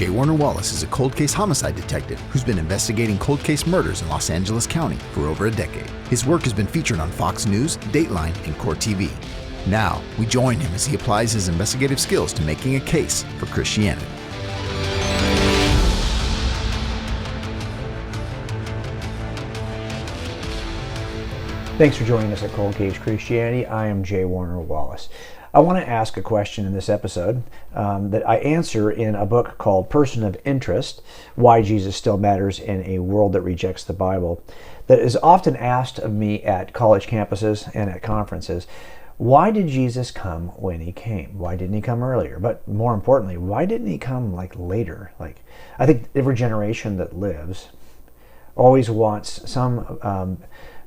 J. Warner Wallace is a cold case homicide detective who's been investigating cold case murders in Los Angeles County for over a decade. His work has been featured on Fox News, Dateline, and Court TV. Now, we join him as he applies his investigative skills to making a case for Christianity. Thanks for joining us at ColdCase Christianity. I am J. Warner Wallace. I want to ask a question in this episode that I answer in a book called Person of Interest, Why Jesus Still Matters in a World That Rejects the Bible, that is often asked of me at college campuses and at conferences. Why did Jesus come when he came? Why didn't he come earlier? But more importantly, why didn't he come later? I think every generation that lives always wants some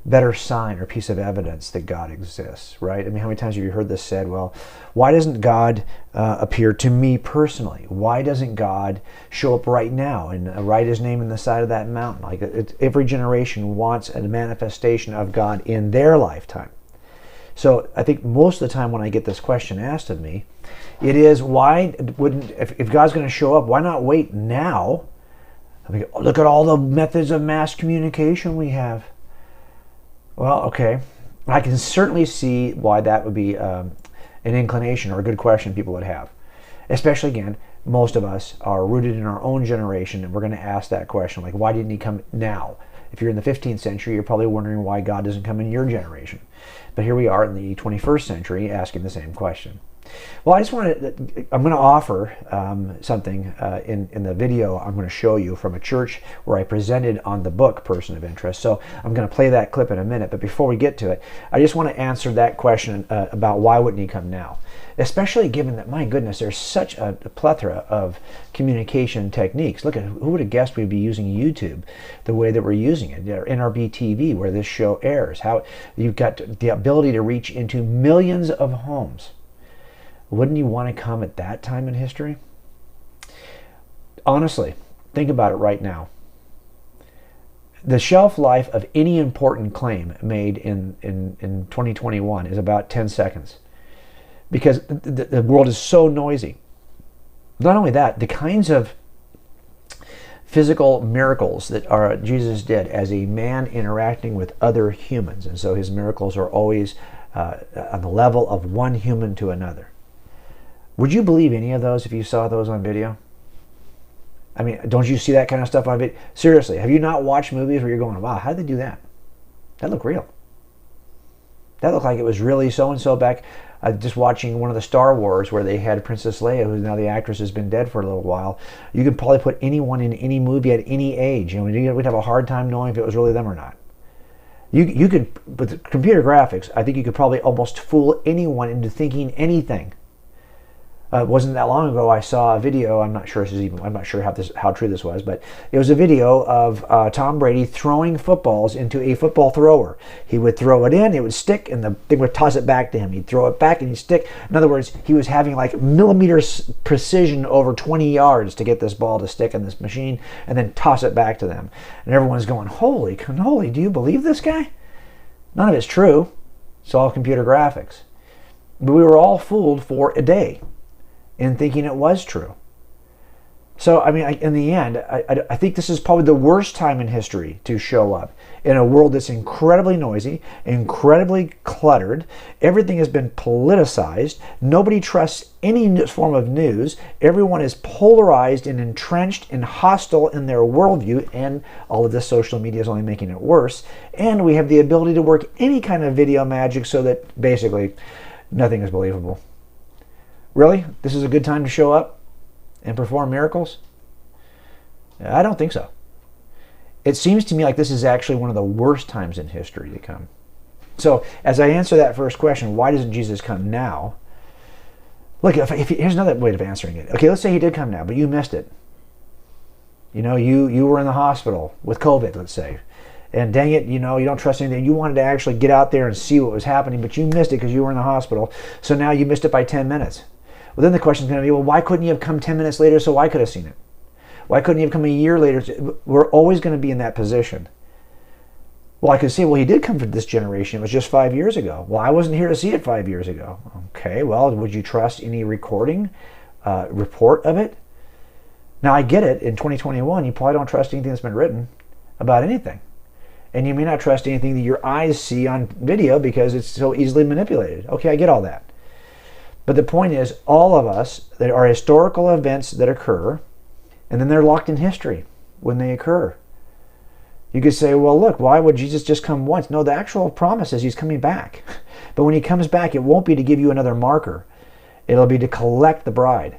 better sign or piece of evidence that God exists, right? I mean, how many times have you heard this said? Well, why doesn't God appear to me personally? Why doesn't God show up right now and write his name in the side of that mountain? Every generation wants a manifestation of God in their lifetime. So I think most of the time when I get this question asked of me, it is, why wouldn't, if God's going to show up, why not wait now? I mean, look at all the methods of mass communication we have. Well, okay, I can certainly see why that would be an inclination or a good question people would have. Especially, again, most of us are rooted in our own generation, and we're going to ask that question, why didn't he come now? If you're in the 15th century, you're probably wondering why God doesn't come in your generation. But here we are in the 21st century asking the same question. Well, I'm going to offer something in the video I'm going to show you from a church where I presented on the book Person of Interest. So I'm going to play that clip in a minute. But before we get to it, I just want to answer that question about why wouldn't he come now? Especially given that, my goodness, there's such a plethora of communication techniques. Look at, who would have guessed we'd be using YouTube the way that we're using it, or NRBtv, where this show airs. How you've got the ability to reach into millions of homes. Wouldn't you want to come at that time in history? Honestly, think about it right now. The shelf life of any important claim made in 2021 is about 10 seconds. Because the world is so noisy. Not only that, the kinds of physical miracles that Jesus did as a man interacting with other humans. And so his miracles are always on the level of one human to another. Would you believe any of those if you saw those on video? I mean, don't you see that kind of stuff on video? Seriously, have you not watched movies where you're going, wow, how did they do that? That looked real. That looked like it was really so-and-so back. Just watching one of the Star Wars where they had Princess Leia, who now the actress has been dead for a little while. You could probably put anyone in any movie at any age. We'd have a hard time knowing if it was really them or not. You could, with computer graphics, I think you could probably almost fool anyone into thinking anything. It wasn't that long ago I saw a video. I'm not sure how true this was, but it was a video of Tom Brady throwing footballs into a football thrower. He would throw it in, it would stick, and the thing would toss it back to him. He'd throw it back and he'd stick. In other words, he was having millimeters precision over 20 yards to get this ball to stick in this machine and then toss it back to them. And everyone's going, holy cannoli, do you believe this guy? None of it's true. It's all computer graphics. But we were all fooled for a day in thinking it was true. So, I mean, in the end, I think this is probably the worst time in history to show up in a world that's incredibly noisy, incredibly cluttered. Everything has been politicized. Nobody trusts any form of news. Everyone is polarized and entrenched and hostile in their worldview, and all of this social media is only making it worse. And we have the ability to work any kind of video magic so that basically nothing is believable. Really? This is a good time to show up and perform miracles? I don't think so. It seems to me like this is actually one of the worst times in history to come. So, as I answer that first question, why doesn't Jesus come now? Look, here's another way of answering it. Okay, let's say he did come now, but you missed it. You were in the hospital with COVID, let's say. And dang it, you don't trust anything. You wanted to actually get out there and see what was happening, but you missed it because you were in the hospital. So now you missed it by 10 minutes. Well, then the question is going to be, well, why couldn't you have come 10 minutes later so I could have seen it? Why couldn't you have come a year later? We're always going to be in that position. Well, I could say, well, he did come from this generation. It was just 5 years ago. Well, I wasn't here to see it 5 years ago. Okay, well, would you trust any report of it? Now, I get it. In 2021, you probably don't trust anything that's been written about anything. And you may not trust anything that your eyes see on video because it's so easily manipulated. Okay, I get all that. But the point is, all of us, there are historical events that occur, and then they're locked in history when they occur. You could say, well, look, why would Jesus just come once? No, the actual promise is he's coming back. But when he comes back, it won't be to give you another marker. It'll be to collect the bride.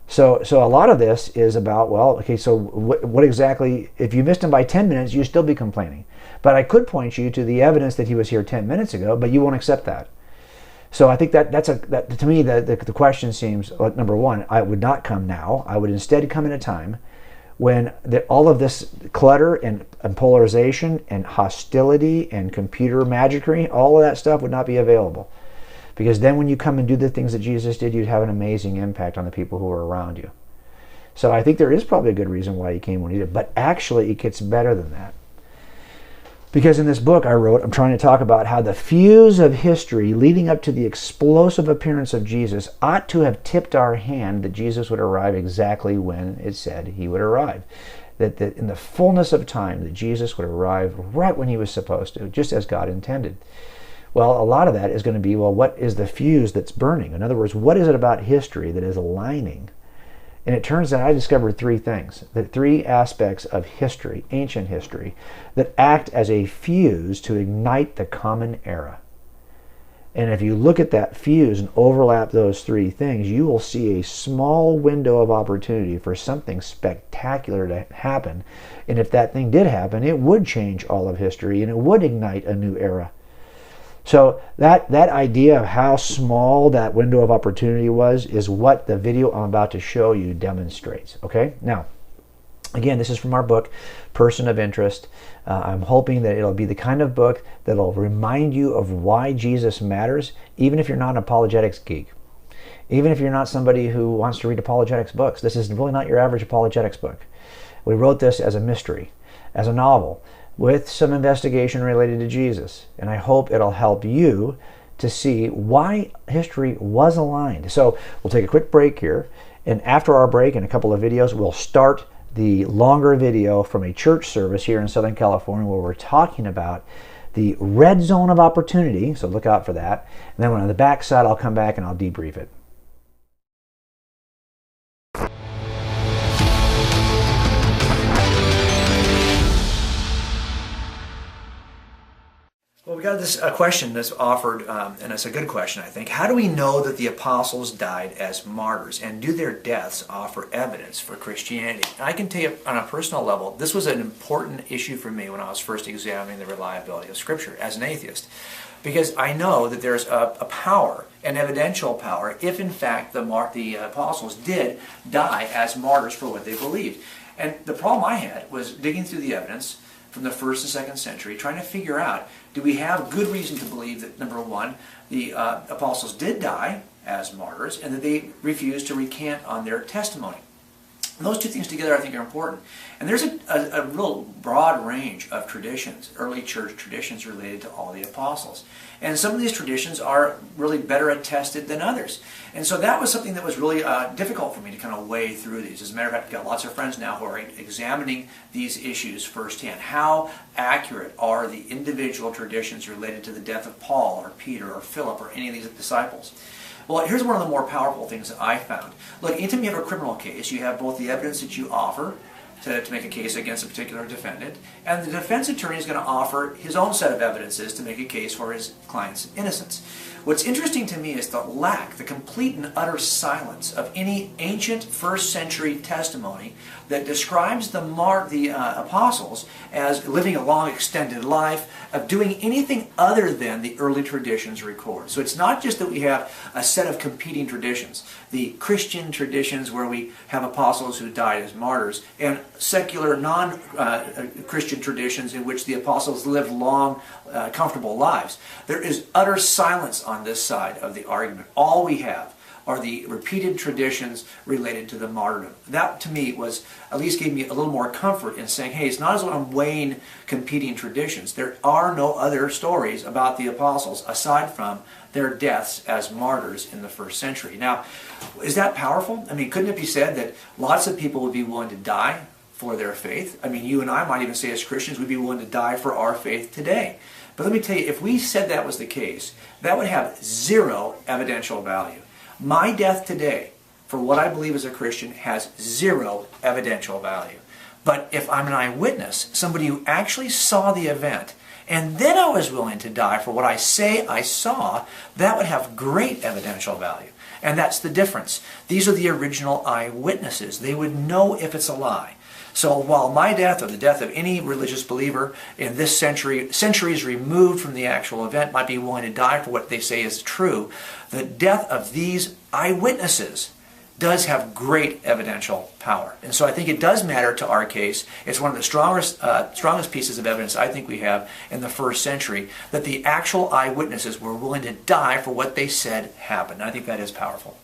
So a lot of this is about, well, okay, so what exactly, if you missed him by 10 minutes, you'd still be complaining. But I could point you to the evidence that he was here 10 minutes ago, but you won't accept that. So I think that to me, the question seems, like, number one, I would not come now. I would instead come in a time when all of this clutter and polarization and hostility and computer magicry, all of that stuff would not be available. Because then when you come and do the things that Jesus did, you'd have an amazing impact on the people who are around you. So I think there is probably a good reason why he came when he did. But actually, it gets better than that. Because in this book I wrote, I'm trying to talk about how the fuse of history leading up to the explosive appearance of Jesus ought to have tipped our hand that Jesus would arrive exactly when it said he would arrive. That in the fullness of time, that Jesus would arrive right when he was supposed to, just as God intended. Well, a lot of that is going to be, well, what is the fuse that's burning? In other words, what is it about history that is aligning? And it turns out I discovered three things, the three aspects of history, ancient history, that act as a fuse to ignite the common era. And if you look at that fuse and overlap those three things, you will see a small window of opportunity for something spectacular to happen. And if that thing did happen, it would change all of history and it would ignite a new era. So that idea of how small that window of opportunity was is what the video I'm about to show you demonstrates. Okay? Now, again, this is from our book, Person of Interest. I'm hoping that it'll be the kind of book that'll remind you of why Jesus matters, even if you're not an apologetics geek. Even if you're not somebody who wants to read apologetics books. This is really not your average apologetics book. We wrote this as a mystery, as a novel, with some investigation related to Jesus. And I hope it'll help you to see why history was aligned. So we'll take a quick break here. And after our break, in a couple of videos, we'll start the longer video from a church service here in Southern California where we're talking about the red zone of opportunity. So look out for that. And then on the back side, I'll come back and I'll debrief it. Well, we got this question that's offered, and it's a good question, I think. How do we know that the apostles died as martyrs, and do their deaths offer evidence for Christianity? And I can tell you on a personal level, this was an important issue for me when I was first examining the reliability of Scripture as an atheist. Because I know that there's a power, an evidential power, if in fact the apostles did die as martyrs for what they believed. And the problem I had was digging through the evidence from the 1st and 2nd century, trying to figure out, do we have good reason to believe that, number one, the apostles did die as martyrs, and that they refused to recant on their testimony? And those two things together I think are important. And there's a real broad range of traditions, early church traditions related to all the apostles. And some of these traditions are really better attested than others. And so that was something that was really difficult for me to kind of weigh through these. As a matter of fact, I've got lots of friends now who are examining these issues firsthand. How accurate are the individual traditions related to the death of Paul or Peter or Philip or any of these disciples? Well, here's one of the more powerful things that I found. Look, anytime you have a criminal case, you have both the evidence that you offer to make a case against a particular defendant, and the defense attorney is going to offer his own set of evidences to make a case for his client's innocence. What's interesting to me is the complete and utter silence of any ancient first century testimony that describes the apostles as living a long extended life, of doing anything other than the early traditions record. So it's not just that we have a set of competing traditions, the Christian traditions where we have apostles who died as martyrs, and secular non-Christian traditions in which the apostles lived long, comfortable lives. There is utter silence on this side of the argument. All we have are the repeated traditions related to the martyrdom. That, to me, was at least gave me a little more comfort in saying, hey, it's not as though I'm weighing competing traditions. There are no other stories about the apostles aside from their deaths as martyrs in the first century. Now, is that powerful? I mean, couldn't it be said that lots of people would be willing to die for their faith? I mean, you and I might even say as Christians, we'd be willing to die for our faith today. But let me tell you, if we said that was the case, that would have zero evidential value. My death today, for what I believe as a Christian, has zero evidential value. But if I'm an eyewitness, somebody who actually saw the event, and then I was willing to die for what I say I saw, that would have great evidential value. And that's the difference. These are the original eyewitnesses. They would know if it's a lie. So while my death or the death of any religious believer in this century, centuries removed from the actual event, might be willing to die for what they say is true, the death of these eyewitnesses does have great evidential power. And so I think it does matter to our case. It's one of the strongest pieces of evidence I think we have in the first century, that the actual eyewitnesses were willing to die for what they said happened. And I think that is powerful.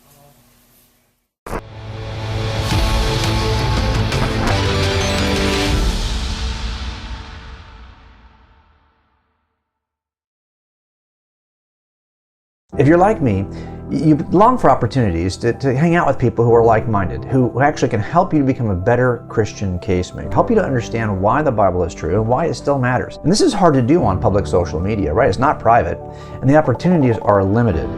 If you're like me, you long for opportunities to hang out with people who are like-minded, who actually can help you to become a better Christian casemaker, help you to understand why the Bible is true and why it still matters. And this is hard to do on public social media, right? It's not private, and the opportunities are limited.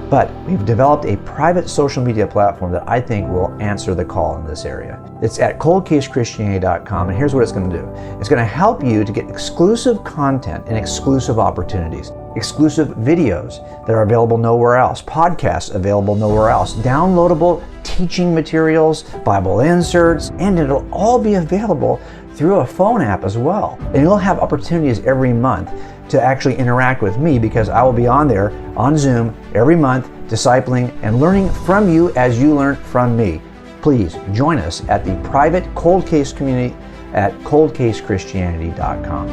But we've developed a private social media platform that I think will answer the call in this area. It's at ColdCaseChristianity.com, and here's what it's going to do. It's going to help you to get exclusive content and exclusive opportunities, exclusive videos that are available nowhere else, podcasts available nowhere else, downloadable teaching materials, Bible inserts, and it'll all be available through a phone app as well. And you'll have opportunities every month to actually interact with me, because I will be on there on Zoom every month, discipling and learning from you as you learn from me. Please join us at the private Cold Case community at ColdCaseChristianity.com.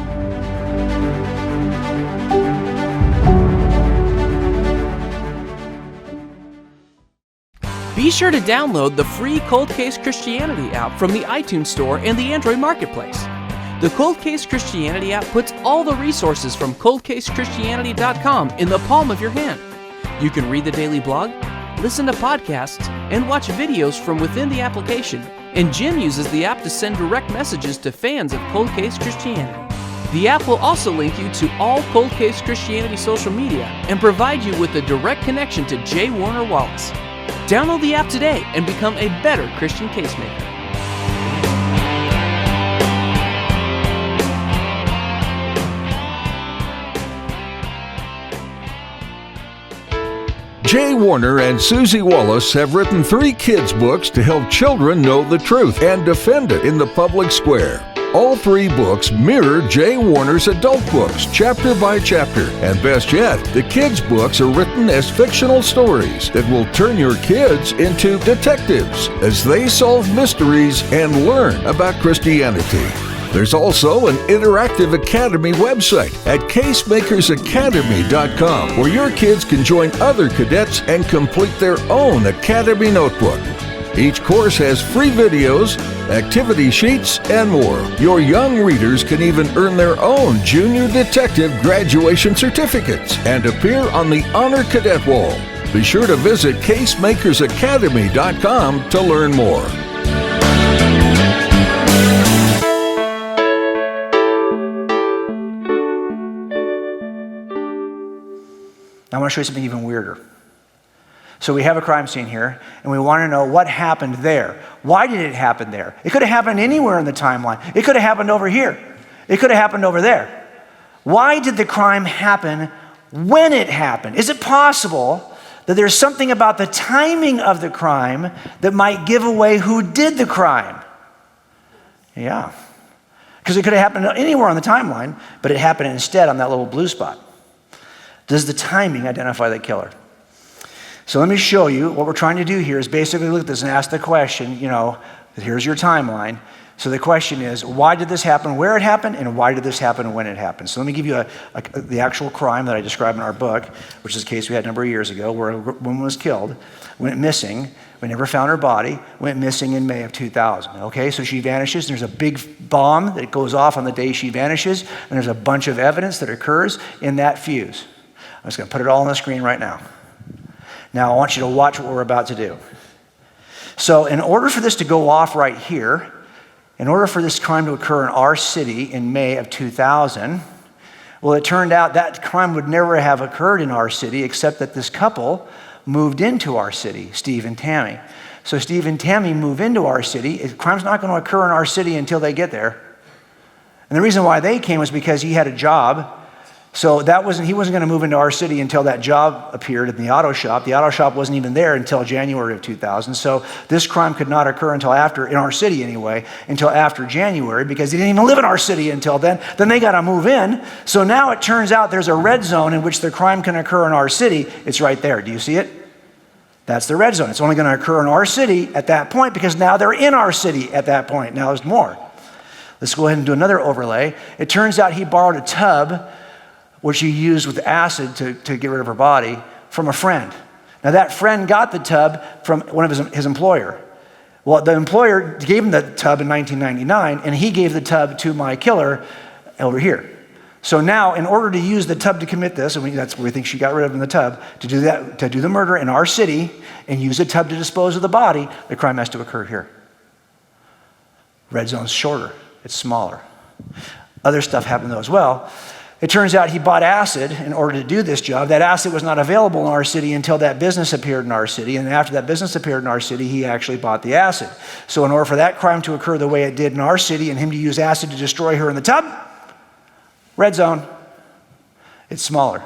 Be sure to download the free ColdCase Christianity app from the iTunes Store and the Android Marketplace. The ColdCase Christianity app puts all the resources from ColdCaseChristianity.com in the palm of your hand. You can read the daily blog, listen to podcasts, and watch videos from within the application. And Jim uses the app to send direct messages to fans of ColdCase Christianity. The app will also link you to all ColdCase Christianity social media and provide you with a direct connection to J. Warner Wallace. Download the app today and become a better Christian casemaker. Jay Warner and Susie Wallace have written 3 kids' books to help children know the truth and defend it in the public square. All 3 books mirror Jay Warner's adult books, chapter by chapter. And best yet, the kids' books are written as fictional stories that will turn your kids into detectives as they solve mysteries and learn about Christianity. There's also an interactive academy website at CasemakersAcademy.com, where your kids can join other cadets and complete their own academy notebook. Each course has free videos, activity sheets, and more. Your young readers can even earn their own Junior Detective graduation certificates and appear on the Honor Cadet Wall. Be sure to visit CasemakersAcademy.com to learn more. I want to show you something even weirder. So we have a crime scene here, and we want to know what happened there. Why did it happen there? It could have happened anywhere in the timeline. It could have happened over here. It could have happened over there. Why did the crime happen when it happened? Is it possible that there's something about the timing of the crime that might give away who did the crime? Yeah. Because it could have happened anywhere on the timeline, but it happened instead on that little blue spot. Does the timing identify the killer? So let me show you what we're trying to do here is basically look at this and ask the question, here's your timeline. So the question is, why did this happen, where it happened, and why did this happen when it happened? So let me give you the actual crime that I described in our book, which is a case we had a number of years ago where a woman was killed, went missing. We never found her body, went missing in May of 2000. Okay, so she vanishes. There's a big bomb that goes off on the day she vanishes, and there's a bunch of evidence that occurs in that fuse. I'm just going to put it all on the screen right now. Now I want you to watch what we're about to do. So in order for this to go off right here, in order for this crime to occur in our city in May of 2000, well, it turned out that crime would never have occurred in our city except that this couple moved into our city, Steve and Tammy. So Steve and Tammy move into our city. Crime's not going to occur in our city until they get there. And the reason why they came was because he had a job. So he wasn't going to move into our city until that job appeared in the auto shop. The auto shop wasn't even there until January of 2000. So this crime could not occur until after, in our city anyway, until after January, because he didn't even live in our city until then. Then they got to move in. So now it turns out there's a red zone in which the crime can occur in our city. It's right there. Do you see it? That's the red zone. It's only going to occur in our city at that point because now they're in our city at that point. Now there's more. Let's go ahead and do another overlay. It turns out he borrowed a tub which he used with acid to get rid of her body, from a friend. Now that friend got the tub from one of his employer. Well, the employer gave him the tub in 1999, and he gave the tub to my killer over here. So now, in order to use the tub to commit this, and that's what we think she got rid of in the tub, to do that, to do the murder in our city and use the tub to dispose of the body, the crime has to occur here. Red zone's shorter, it's smaller. Other stuff happened though as well. It turns out he bought acid in order to do this job. That acid was not available in our city until that business appeared in our city. And after that business appeared in our city, he actually bought the acid. So in order for that crime to occur the way it did in our city and him to use acid to destroy her in the tub, red zone, it's smaller.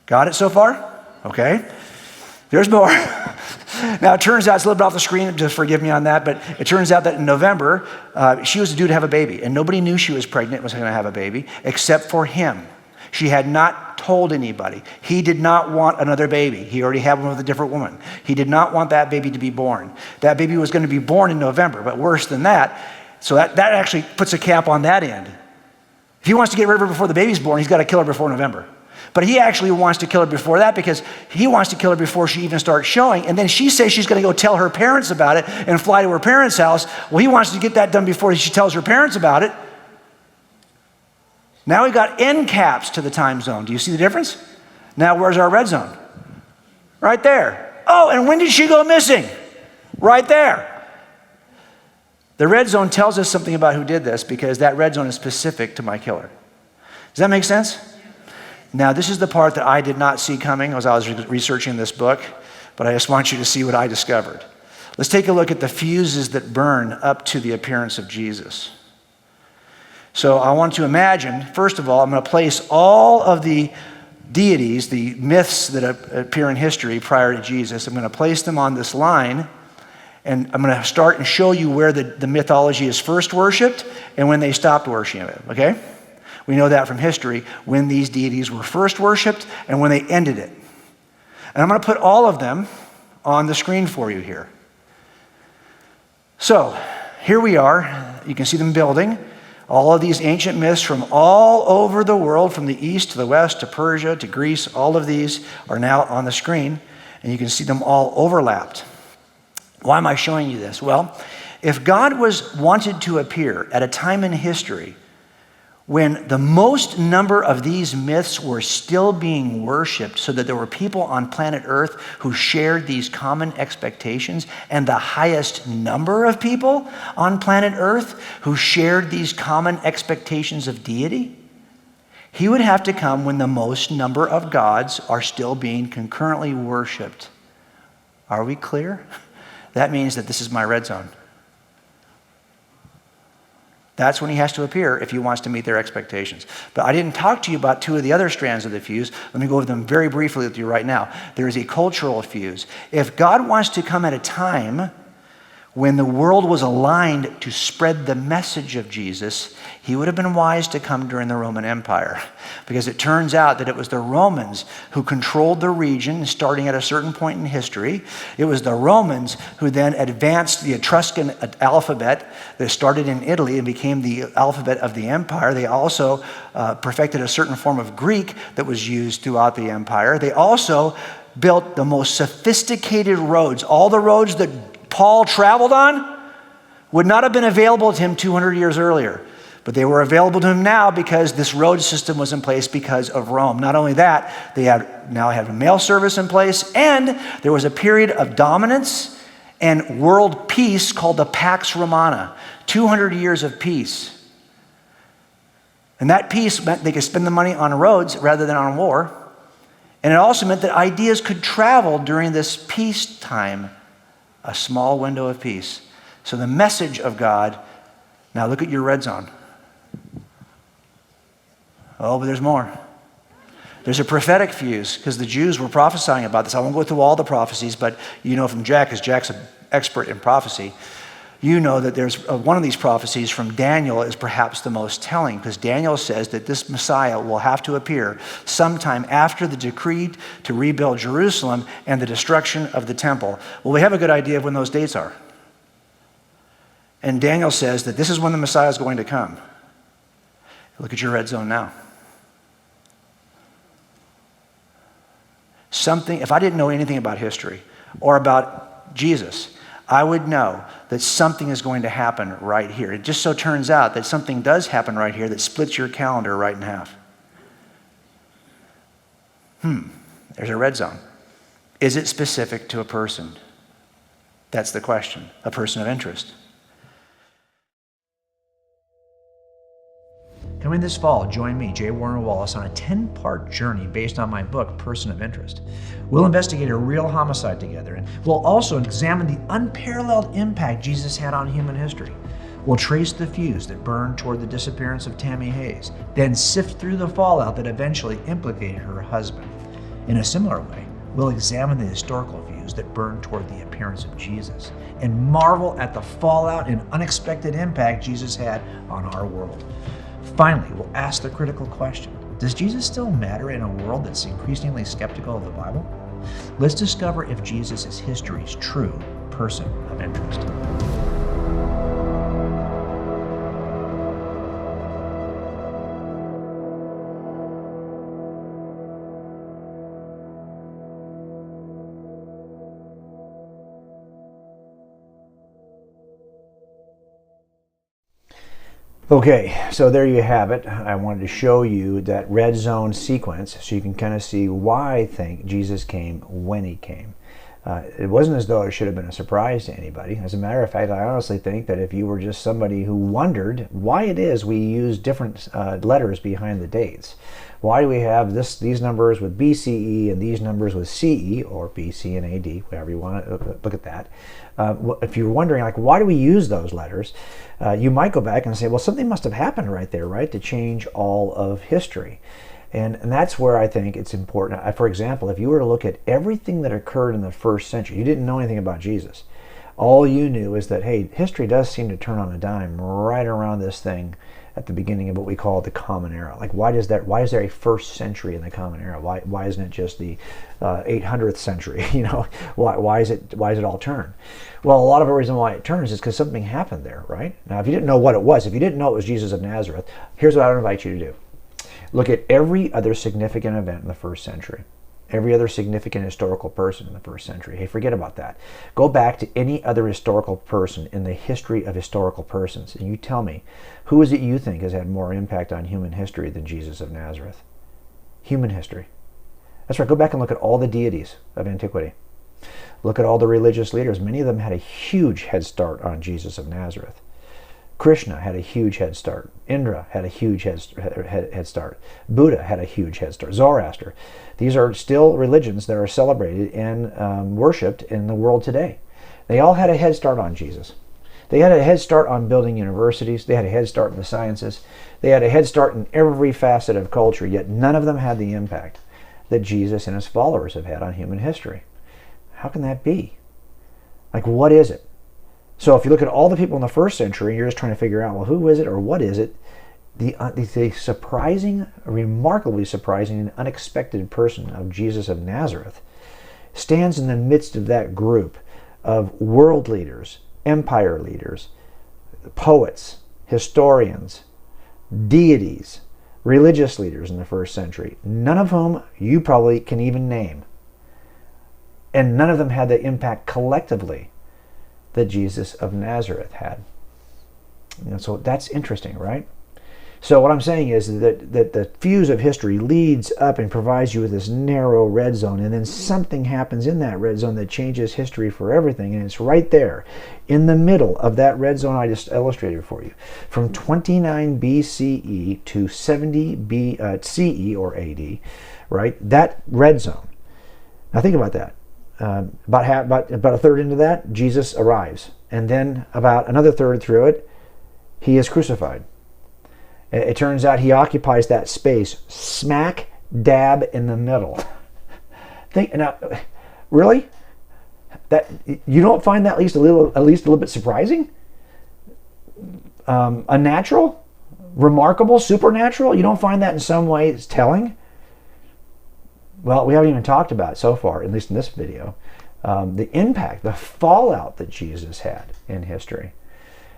Got it so far? Okay. There's more. Now, it turns out, it's a little bit off the screen, just forgive me on that, but it turns out that in November, she was due to have a baby, and nobody knew she was pregnant, was going to have a baby, except for him. She had not told anybody. He did not want another baby. He already had one with a different woman. He did not want that baby to be born. That baby was going to be born in November, but worse than that, so that actually puts a cap on that end. If he wants to get rid of her before the baby's born, he's got to kill her before November. But he actually wants to kill her before that because he wants to kill her before she even starts showing. And then she says she's going to go tell her parents about it and fly to her parents' house. Well, he wants to get that done before she tells her parents about it. Now we've got end caps to the time zone. Do you see the difference? Now where's our red zone? Right there. Oh, and when did she go missing? Right there. The red zone tells us something about who did this because that red zone is specific to my killer. Does that make sense? Now, this is the part that I did not see coming as I was researching this book, but I just want you to see what I discovered. Let's take a look at the fuses that burn up to the appearance of Jesus. So I want to imagine, first of all, I'm going to place all of the deities, the myths that appear in history prior to Jesus, I'm going to place them on this line, and I'm going to start and show you where the mythology is first worshipped and when they stopped worshiping it, okay? We know that from history, when these deities were first worshipped and when they ended it. And I'm going to put all of them on the screen for you here. So, here we are. You can see them building. All of these ancient myths from all over the world, from the east to the west to Persia to Greece, all of these are now on the screen, and you can see them all overlapped. Why am I showing you this? Well, if God wanted to appear at a time in history when the most number of these myths were still being worshipped, so that there were people on planet Earth who shared these common expectations, and the highest number of people on planet Earth who shared these common expectations of deity, he would have to come when the most number of gods are still being concurrently worshipped. Are we clear? That means that this is my red zone. That's when he has to appear if he wants to meet their expectations. But I didn't talk to you about two of the other strands of the fuse. Let me go over them very briefly with you right now. There is a cultural fuse. If God wants to come at a time when the world was aligned to spread the message of Jesus, he would have been wise to come during the Roman Empire, because it turns out that it was the Romans who controlled the region starting at a certain point in history. It was the Romans who then advanced the Etruscan alphabet that started in Italy and became the alphabet of the empire. They also perfected a certain form of Greek that was used throughout the empire. They also built the most sophisticated roads. All the roads that Paul traveled on would not have been available to him 200 years earlier. But they were available to him now because this road system was in place because of Rome. Not only that, they now had mail service in place, and there was a period of dominance and world peace called the Pax Romana, 200 years of peace. And that peace meant they could spend the money on roads rather than on war. And it also meant that ideas could travel during this peacetime, a small window of peace. So the message of God, now look at your red zone. Oh, but there's more. There's a prophetic fuse, because the Jews were prophesying about this. I won't go through all the prophecies, but you know from Jack, because Jack's an expert in prophecy, you know that there's one of these prophecies from Daniel is perhaps the most telling, because Daniel says that this Messiah will have to appear sometime after the decree to rebuild Jerusalem and the destruction of the temple. Well, we have a good idea of when those dates are. And Daniel says that this is when the Messiah is going to come. Look at your red zone now. If I didn't know anything about history or about Jesus, I would know that something is going to happen right here. It just so turns out that something does happen right here that splits your calendar right in half. There's a red zone. Is it specific to a person? That's the question. A person of interest. Coming this fall, join me, J. Warner Wallace, on a 10-part journey based on my book, Person of Interest. We'll investigate a real homicide together, and we'll also examine the unparalleled impact Jesus had on human history. We'll trace the fuse that burned toward the disappearance of Tammy Hayes, then sift through the fallout that eventually implicated her husband. In a similar way, we'll examine the historical fuse that burned toward the appearance of Jesus, and marvel at the fallout and unexpected impact Jesus had on our world. Finally, we'll ask the critical question: does Jesus still matter in a world that's increasingly skeptical of the Bible? Let's discover if Jesus is history's true person of interest. Okay, so there you have it. I wanted to show you that red zone sequence so you can kind of see why I think Jesus came when he came. It wasn't as though it should have been a surprise to anybody. As a matter of fact, I honestly think that if you were just somebody who wondered why it is we use different letters behind the dates, why do we have these numbers with BCE and these numbers with CE, or BC and AD, whatever you want to look at that. If you're wondering, like, why do we use those letters, you might go back and say, well, something must have happened right there, right, to change all of history. And that's where I think it's important. For example, if you were to look at everything that occurred in the first century, you didn't know anything about Jesus. All you knew is that, hey, history does seem to turn on a dime right around this thing at the beginning of what we call the Common Era. Like, why is there a first century in the Common Era? Why isn't it just the 800th century? You know, why is it all turn? Well, a lot of the reason why it turns is because something happened there, right? Now, if you didn't know what it was, if you didn't know it was Jesus of Nazareth, here's what I would invite you to do. Look at every other significant event in the first century. Every other significant historical person in the first century. Hey, forget about that. Go back to any other historical person in the history of historical persons, and you tell me, who is it you think has had more impact on human history than Jesus of Nazareth? Human history. That's right, go back and look at all the deities of antiquity. Look at all the religious leaders. Many of them had a huge head start on Jesus of Nazareth. Krishna had a huge head start. Indra had a huge head start. Buddha had a huge head start. Zoroaster. These are still religions that are celebrated and worshipped in the world today. They all had a head start on Jesus. They had a head start on building universities. They had a head start in the sciences. They had a head start in every facet of culture, yet none of them had the impact that Jesus and his followers have had on human history. How can that be? Like, what is it? So if you look at all the people in the first century, you're just trying to figure out, well, who is it or what is it? The surprising, remarkably surprising and unexpected person of Jesus of Nazareth stands in the midst of that group of world leaders, empire leaders, poets, historians, deities, religious leaders in the first century, none of whom you probably can even name. And none of them had the impact collectively that Jesus of Nazareth had. So that's interesting, right? So what I'm saying is that the fuse of history leads up and provides you with this narrow red zone, and then something happens in that red zone that changes history for everything, and it's right there in the middle of that red zone I just illustrated for you. From 29 BCE to 70 CE or AD, right? That red zone. Now think about that. About a third into that, Jesus arrives, and then about another third through it, he is crucified. It turns out he occupies that space smack dab in the middle. Now, really? That you don't find that at least a little bit surprising? Unnatural? Remarkable? Supernatural? You don't find that in some ways telling? Well, we haven't even talked about so far, at least in this video, the impact, the fallout that Jesus had in history.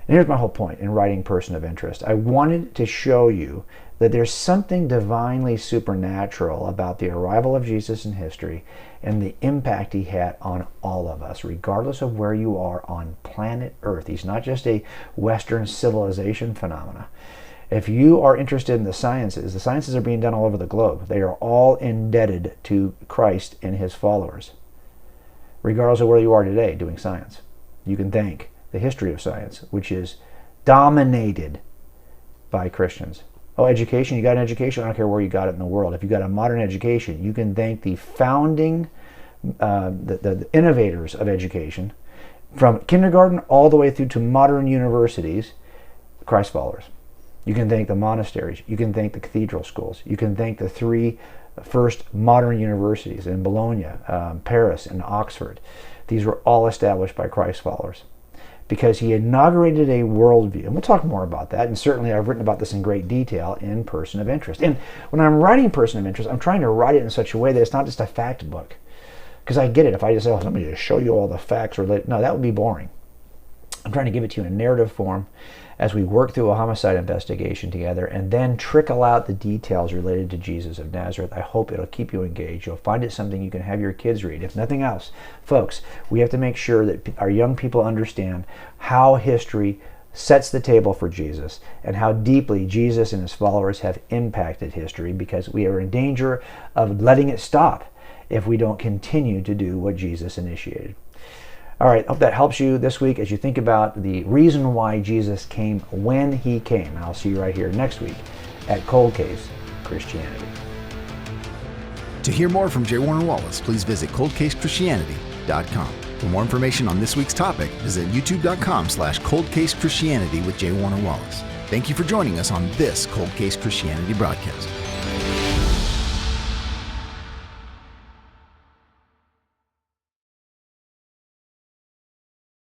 And here's my whole point in writing Person of Interest. I wanted to show you that there's something divinely supernatural about the arrival of Jesus in history and the impact he had on all of us, regardless of where you are on planet Earth. He's not just a Western civilization phenomena. If you are interested in the sciences are being done all over the globe. They are all indebted to Christ and his followers, regardless of where you are today doing science. You can thank the history of science, which is dominated by Christians. Oh, education, you got an education? I don't care where you got it in the world. If you got a modern education, you can thank the founding, the innovators of education, from kindergarten all the way through to modern universities, Christ followers. You can thank the monasteries. You can thank the cathedral schools. You can thank the three first modern universities in Bologna, Paris, and Oxford. These were all established by Christ followers, because he inaugurated a worldview. And we'll talk more about that. And certainly I've written about this in great detail in Person of Interest. And when I'm writing Person of Interest, I'm trying to write it in such a way that it's not just a fact book. Because I get it. If I just say, let me just show you all the facts, no, that would be boring. I'm trying to give it to you in narrative form as we work through a homicide investigation together and then trickle out the details related to Jesus of Nazareth. I hope it'll keep you engaged. You'll find it something you can have your kids read. If nothing else, folks, we have to make sure that our young people understand how history sets the table for Jesus and how deeply Jesus and his followers have impacted history, because we are in danger of letting it stop if we don't continue to do what Jesus initiated. All right, I hope that helps you this week as you think about the reason why Jesus came when he came. I'll see you right here next week at ColdCase Christianity. To hear more from J. Warner Wallace, please visit ColdCaseChristianity.com. For more information on this week's topic, visit youtube.com/ColdCase Christianity with J. Warner Wallace. Thank you for joining us on this Cold Case Christianity broadcast.